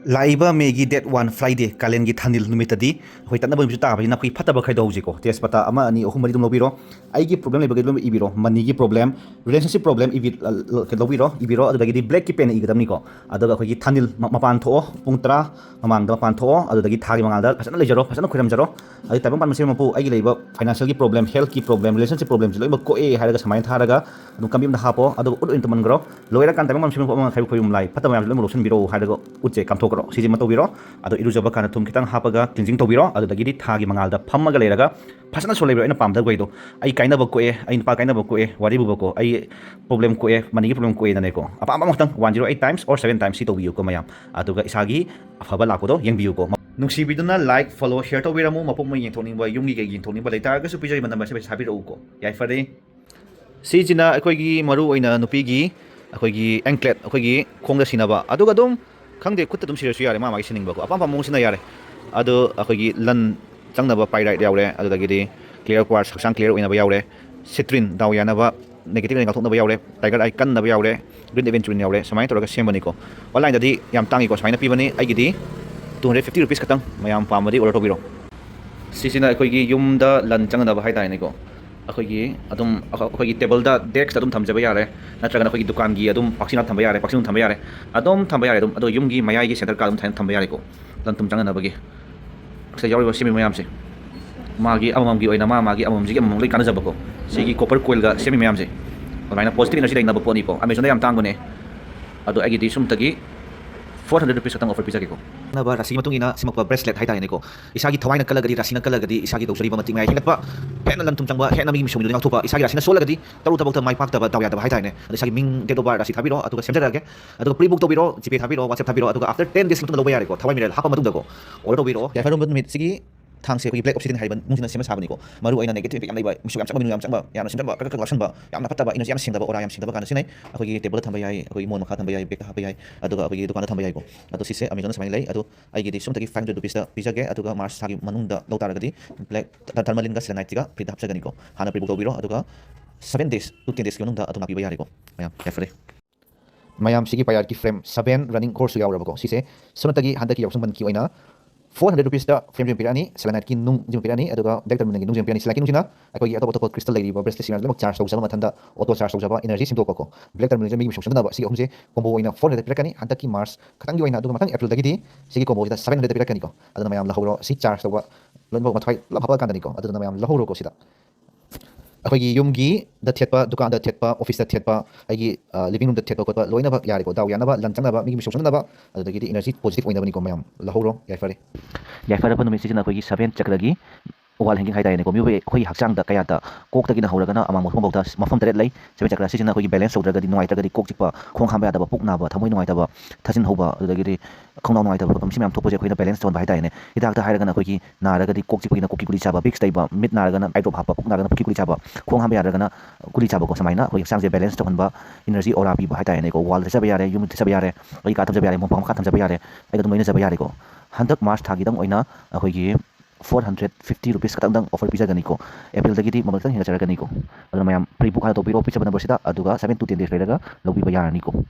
Laiba Megi Date 1 Friday Kalengi Thanil Numitadi, Hoitanaba Jutaba, Naki Pataba Kaidojico, Tespata Ama and Ohumari Lobiro, I give problem Ibiro, Manigi problem, relationship problem, Lobiro, Ibiro, the Black Pen Igadamico, other Tanil Mapanto, Puntra, among the Panto, other the Gitari Manga, Pasana Lejero, Pasana Kuramjaro, I type of Masimapo, I labor, financial problem, health problem, relationship problems, labor Koe, Haragas, Main Haraga, Nukami the Hapo, other into Mangro, Loera Cantamam Haipum like Patamam Remotion Biro, Harago, Uche, Kamtokro, Sijima Tobiro, Ado Iruzaba Kanatum Kitan Hapaga, Cleansing Tobiro, other the Gidi Tagi Mangalda, Pamagaleraga, Pasana Solera in a palm the Guido. I kind of a coe, I in Pakana Bokoe, Wadibuko, I problem coe, money problem coe and echo. Apamatan 108 times or 7 times Sito Yuko Mayam, Aduga Isagi, Afabalakodo, Yang Biuko. Nungsibiduna like, follow, share to Viramu, Mapomo Yintoni, Yungi Yintoni, but later Supija Manamash Happy Oko. Yafade Sijina, Akogi, Maru in a Nupigi, Akogi, Anklet, Akogi, Konga Sinaba, Adugadum, Kangi Kutum Sirius Mama singing Boko, Apam Mosinayare, Ado Akogi Lan Tangaba Pirate Yaure, Adagidi, clear quartz, Sang clear in a Yaure, Citrin, Dawianava, negative in Alton Yaure, Tiger Icon of Yaure, Green Adventure in Yaure, Samai or Semonico. Online the Yam Tangico, Spina Pivani, Agidi, 250 rupees Katang, Mayam Family or Tobiro. Sisina Akogi Yumda, Lanchanga Haitanico. Akogi, Adum Akogi table that decks Adum Tamjabare, Natranakogi Dukangi, Adum Paxina Tambayare, Paxin Tambayare, Adum Tambayare, Ado Yumgi, Mayi, Center Kalum Tambayarico, Lantum Janganabagi. Say your semi Mayamsi. Magi Amamgi or Namagi Amamji, Amamli Kanazabako, Sigi Copper Quilga, semi Mayamsi. When I posted in a sitting Nabaponico, I mentioned I am Tangone. Ado Agidisum Tagi, 400 rupees offer Pisaco. Naba Rasimatungina, Simako bracelet, Haitanico. Isagi Tawana Kalagadi, Rasina Kalagadi, Isagi Dosari Matima, Hinapa, Penalantum Tamba, Henami Mission, October, Isagina Solagadi, Taruta my Pakta, Tawaya, Haitane, the Sagiming Getobar, Sitabiro, Atuka Semterage, Atu pre-book Tobiro, Tipitabiro, WhatsApp Tabiro, after 10 days to the Loyarico, Tawamil, Hapamatugo, or Tobiro, Yafarum Sigi. Tangse Black Obsidian Haven, Muntina Simas Habanico, Maru in a negative Yamba, Musham Samba, Yanasamba, Kakasamba, Yanapataba, in a Yamsindaba, or I am Sindaba Sine, Akogi, Table Tambay, Mon Katambay, Beka Happy, Aduga, Dukan Tambayago, Atu I mean, Smiley, Atu, I get some 500 rupees, Pisa, Atuga, Mars, Sagi, Manunda, Lotaragadi, Black Talmalinga Senatiga, Pita Saganico, Hana Pribobiro, Aduga, 7 days, 2 days, Yonunda, Atumapi Bayarico. I am definitely. Mayam Sigi Payaki frame 7 running course Yaurabo. She say, Sonatagi, Handaki of someone Kiwana. 400 rupees da frame pirani selanat ki nung jum pirani aduga director mun nung jum pirani selaki nungina akoi ato crystal lady bracelet sinar lemok charge tawsaba mathanda auto charge tawsaba energy sim tokoko black terminal mi shoshan da si omse combo ina 400 pirani handaki mars khatang gi oina aduga matang april dagi di sigi combo da 700 pirani ko aduna mayam lahoro si charge tawba lonbo mathai labha kan dani ko aduna mayam lahoro ko sida akoi yumgi da thetpa dukan da thetpa office da thetpa agi living room da thetpa ko loina ba yari ko daw yana ba lanchang da ba mi shoshan da ba adagi di energy positive oina bani ko mayam lahoro yai fare Yafara Panomisina Kogi 7 Chakragi, while hanging high and Komi, Koi Haksang, the Kayata, Kokagina Horagana, among Motas, Mafam Redlay, 7 Chakra Sina Kogi balance of the Noitagadi Kokipa, Konghamba, Puknaba, Tamuinoitaba, Tazin Hoba, the Konoita, Simam Topo, balance on by Dine, it after Hiragana Kogi, Naragadi Kokipina Kokikulichaba, Big Staba, Mid Naragana, Idopapa, Puknagana Kikulichaba, Konghamba Ragana, Kulichaba, Samina, who sounds the balance to Honba, Energy or Api Hitainico, while the Sabiare, Yum Sabiare, Ricata Sabiare, Mompam Sabiare, I don't know Sabiarico. 100 March Tagidang Oina, a 450 rupees katang offer pizza ganiko. April dagiti mamaltang hinga chara ganiko. Alam mayam pre-book ha to biro pizza number sita aduga 7 to 10 days later ga lobi bayar niko.